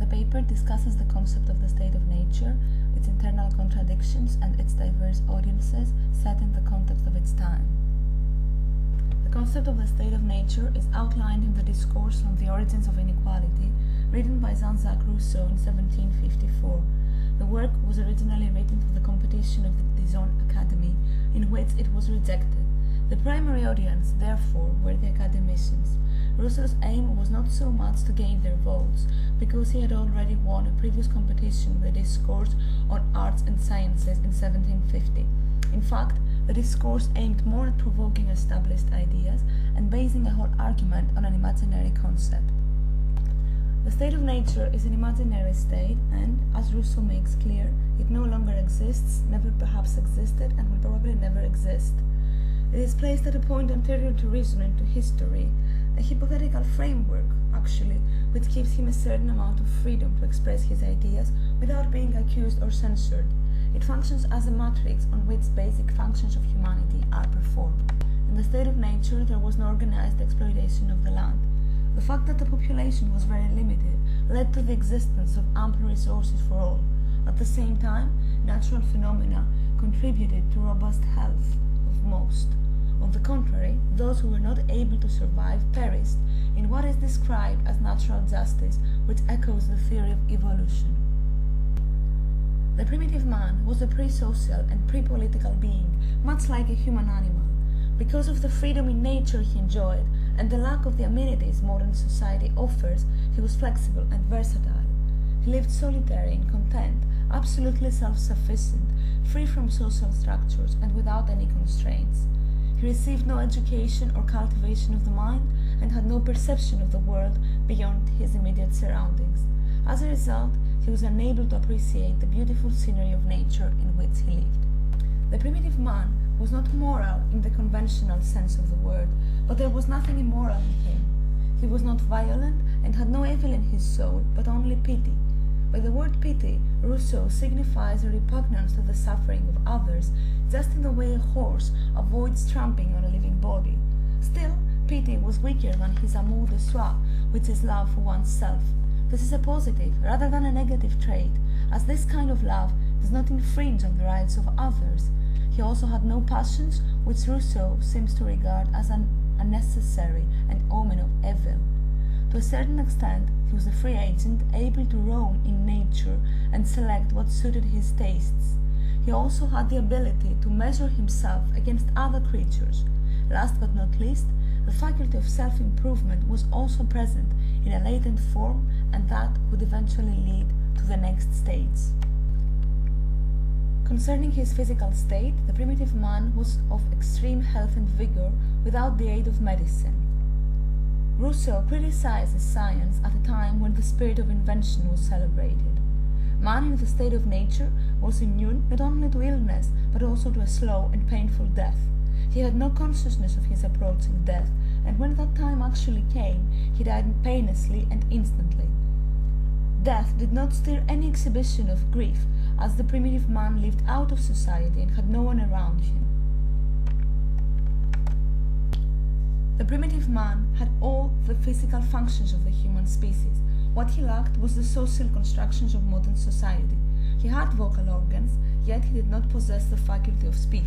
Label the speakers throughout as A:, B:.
A: The paper discusses the concept of the state of nature, its internal contradictions, and its diverse audiences set in the context of its time. The concept of the state of nature is outlined in the Discourse on the Origins of Inequality, written by Jean-Jacques Rousseau in 1754. The work was originally written for the competition of the Dijon Academy, in which it was rejected. The primary audience, therefore, were the academicians. Rousseau's aim was not so much to gain their votes, because he had already won a previous competition with the Discourse on Arts and Sciences in 1750. In fact, the discourse aimed more at provoking established ideas and basing a whole argument on an imaginary concept. The state of nature is an imaginary state, and, as Rousseau makes clear, it no longer exists, never perhaps existed, and will probably never exist. It is placed at a point anterior to reason and to history, a hypothetical framework, actually, which gives him a certain amount of freedom to express his ideas without being accused or censored. It functions as a matrix on which basic functions of humanity are performed. In the state of nature, there was no organized exploitation of the land. The fact that the population was very limited led to the existence of ample resources for all. At the same time, natural phenomena contributed to robust health of most. On the contrary, those who were not able to survive perished in what is described as natural justice, which echoes the theory of evolution. The primitive man was a pre-social and pre-political being, much like a human animal. Because of the freedom in nature he enjoyed, and the lack of the amenities modern society offers, he was flexible and versatile. He lived solitary and content, absolutely self-sufficient, free from social structures and without any constraints. He received no education or cultivation of the mind, and had no perception of the world beyond his immediate surroundings. As a result, he was unable to appreciate the beautiful scenery of nature in which he lived. The primitive man was not moral in the conventional sense of the word, but there was nothing immoral in him. He was not violent and had no evil in his soul, but only pity. By the word pity, Rousseau signifies a repugnance to the suffering of others, just in the way a horse avoids trampling on a living body. Still, pity was weaker than his amour de soi, which is love for oneself. This is a positive rather than a negative trait, as this kind of love does not infringe on the rights of others. He also had no passions, which Rousseau seems to regard as unnecessary and omen of evil. To a certain extent, he was a free agent, able to roam in nature and select what suited his tastes. He also had the ability to measure himself against other creatures. Last but not least, the faculty of self-improvement was also present in a latent form, and that would eventually lead to the next stage. Concerning his physical state, the primitive man was of extreme health and vigor without the aid of medicine. Rousseau criticizes science at a time when the spirit of invention was celebrated. Man in the state of nature was immune not only to illness, but also to a slow and painful death. He had no consciousness of his approaching death, and when that time actually came, he died painlessly and instantly. Death did not stir any exhibition of grief, as the primitive man lived out of society and had no one around him. The primitive man had all the physical functions of the human species. What he lacked was the social constructions of modern society. He had vocal organs, yet he did not possess the faculty of speech.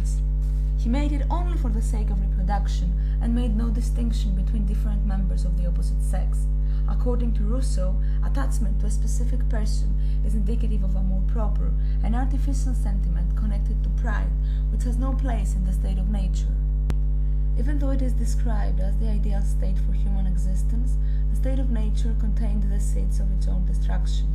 A: He made it only for the sake of reproduction, and made no distinction between different members of the opposite sex. According to Rousseau, attachment to a specific person is indicative of amour propre, an artificial sentiment connected to pride, which has no place in the state of nature. Even though it is described as the ideal state for human existence, the state of nature contained the seeds of its own destruction.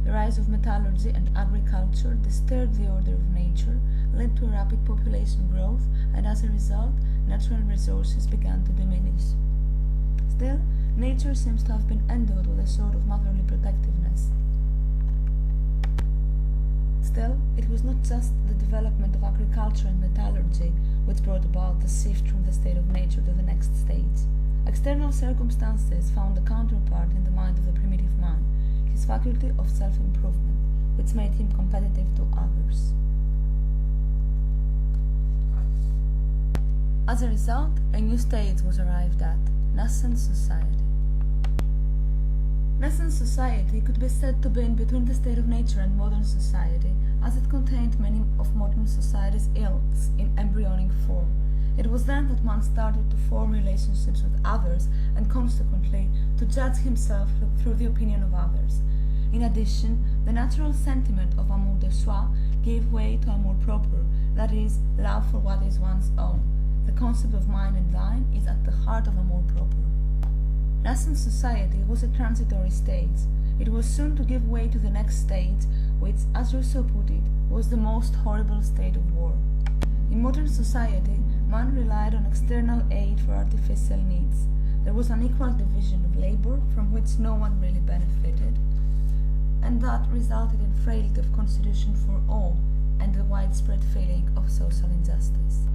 A: The rise of metallurgy and agriculture disturbed the order of nature, led to a rapid population growth, and as a result, natural resources began to diminish. Still, nature seems to have been endowed with a sort of motherly protectiveness. Still, it was not just the development of agriculture and metallurgy which brought about the shift from the state of nature to the next stage. External circumstances found a counterpart in the mind of the primitive man, his faculty of self-improvement, which made him competitive to others. As a result, a new stage was arrived at, nascent society. Renaissance society could be said to be in between the state of nature and modern society, as it contained many of modern society's ills in embryonic form. It was then that man started to form relationships with others and consequently to judge himself through the opinion of others. In addition, the natural sentiment of amour de soi gave way to amour propre, that is, love for what is one's own. The concept of mine and thine is at the heart of amour propre. Renaissance society was a transitory stage. It was soon to give way to the next stage, which, as Rousseau put it, was the most horrible state of war. In modern society, man relied on external aid for artificial needs. There was an equal division of labor from which no one really benefited, and that resulted in frailty of constitution for all and a widespread feeling of social injustice.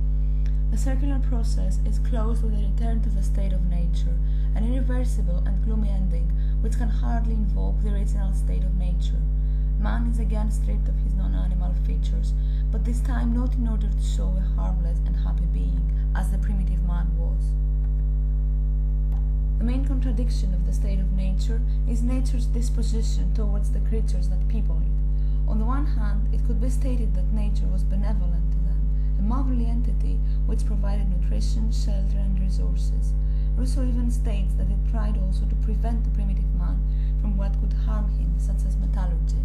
A: The circular process is closed with a return to the state of nature, an irreversible and gloomy ending which can hardly invoke the original state of nature. Man is again stripped of his non-animal features, but this time not in order to show a harmless and happy being, as the primitive man was. The main contradiction of the state of nature is nature's disposition towards the creatures that people it. On the one hand, it could be stated that nature was benevolent to them, a motherly entity which provided nutrition, shelter, and resources. Rousseau even states that it tried also to prevent the primitive man from what could harm him, such as metallurgy.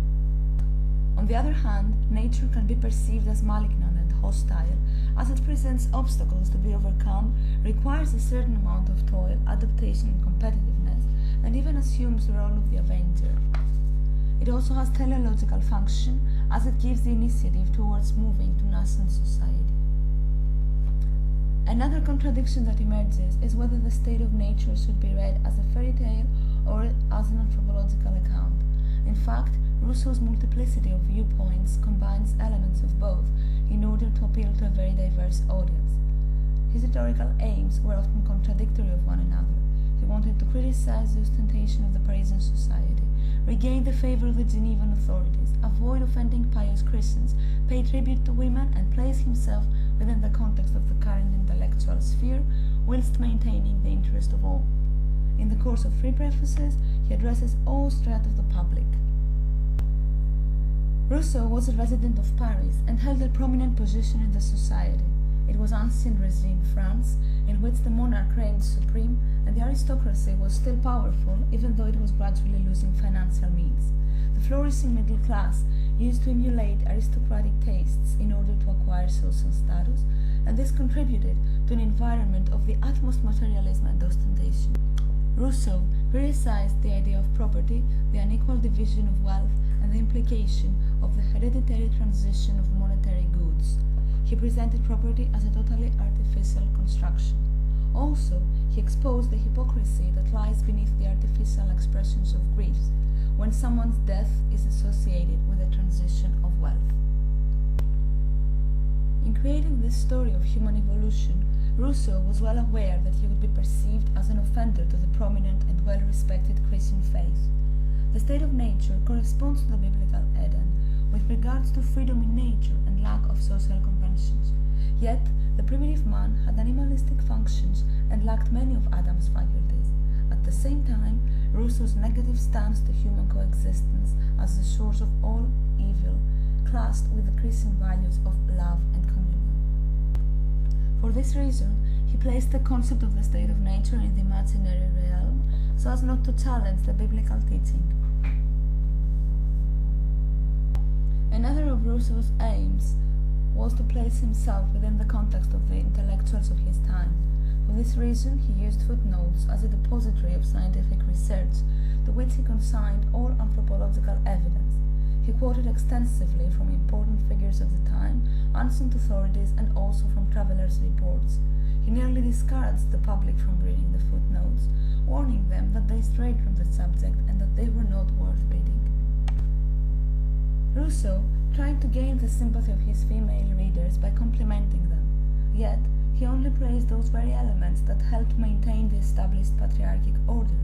A: On the other hand, nature can be perceived as malignant and hostile, as it presents obstacles to be overcome, requires a certain amount of toil, adaptation, and competitiveness, and even assumes the role of the avenger. It also has teleological function, as it gives the initiative towards moving to nascent society. Another contradiction that emerges is whether the state of nature should be read as a fairy tale or as an anthropological account. In fact, Rousseau's multiplicity of viewpoints combines elements of both in order to appeal to a very diverse audience. His rhetorical aims were often contradictory of one another. He wanted to criticize the ostentation of the Parisian society, regain the favor of the Genevan authorities, avoid offending pious Christians, pay tribute to women, and place himself within the context of the current intellectual sphere, whilst maintaining the interest of all. In the course of three prefaces, he addresses all strata of the public. Rousseau was a resident of Paris and held a prominent position in the society. It was ancien regime France, in which the monarch reigned supreme and the aristocracy was still powerful, even though it was gradually losing financial means. The flourishing middle class used to emulate aristocratic tastes in order to acquire social status, and this contributed to an environment of the utmost materialism and ostentation. Rousseau criticized the idea of property, the unequal division of wealth, and the implication of the hereditary transition of monetary goods. He presented property as a totally artificial construction. Also, he exposed the hypocrisy that lies beneath the artificial expressions of griefs when someone's death is associated with the transition of wealth. In creating this story of human evolution, Rousseau was well aware that he would be perceived as an offender to the prominent and well-respected Christian faith. The state of nature corresponds to the biblical Eden with regards to freedom in nature and lack of social conventions. Yet, the primitive man had animalistic functions and lacked many of Adam's faculties. At the same time, Rousseau's negative stance to human coexistence as the source of all evil clashed with the Christian values of love and communion. For this reason, he placed the concept of the state of nature in the imaginary realm so as not to challenge the biblical teaching. Another of Rousseau's aims was to place himself within the context of the intellectuals of his time. For this reason, he used footnotes as a depository of scientific research, to which he consigned all anthropological evidence. He quoted extensively from important figures of the time, ancient authorities, and also from travelers' reports. He nearly discouraged the public from reading the footnotes, warning them that they strayed from the subject and that they were not worth reading. Rousseau tried to gain the sympathy of his female readers by complimenting them, yet he only praised those very elements that helped maintain the established patriarchic order.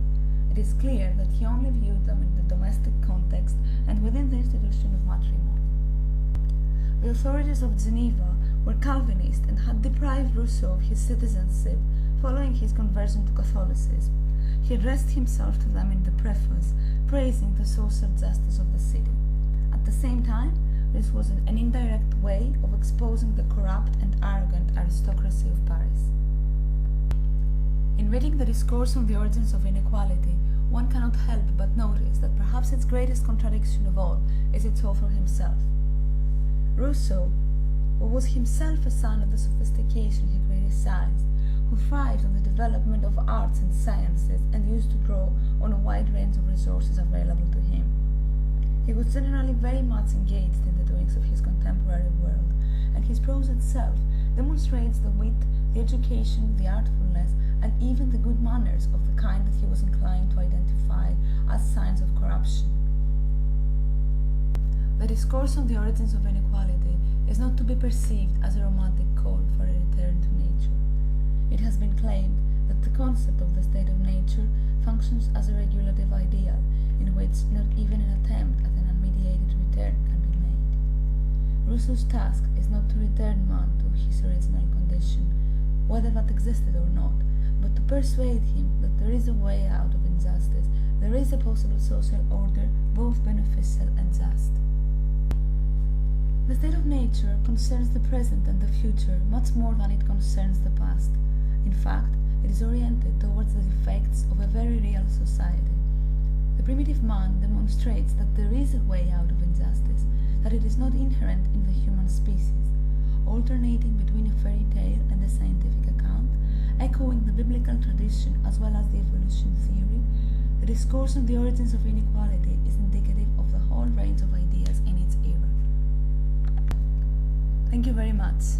A: It is clear that he only viewed them in the domestic context and within the institution of matrimony. The authorities of Geneva were Calvinist and had deprived Rousseau of his citizenship following his conversion to Catholicism. he addressed himself to them in the preface, praising the social justice of the city. At the same time, this was an indirect way of exposing the corrupt and arrogant aristocracy of Paris. In reading the Discourse on the Origins of Inequality, one cannot help but notice that perhaps its greatest contradiction of all is its author himself. Rousseau, who was himself a son of the sophistication he criticized, who thrived on the development of arts and sciences and used to draw on a wide range of resources available to him. He was generally very much engaged in the doings of his contemporary world, and his prose itself demonstrates the wit, the education, the artfulness, and even the good manners of the kind that he was inclined to identify as signs of corruption. The Discourse on the Origins of Inequality is not to be perceived as a romantic call for a return to nature. It has been claimed that the concept of the state of nature functions as a regulative ideal in which not even an attempt at an unmediated return can be made. Rousseau's task is not to return man to his original condition, whether that existed or not, but to persuade him that there is a way out of injustice, there is a possible social order, both beneficial and just. The state of nature concerns the present and the future much more than it concerns the past. In fact, it is oriented towards the defects of a very real society. The primitive man demonstrates that there is a way out of injustice, that it is not inherent in the human species, alternating between a fairy tale and a scientific account, echoing the biblical tradition as well as the evolution theory. The Discourse on the Origins of Inequality is indicative of the whole range of ideas in its era. Thank you very much.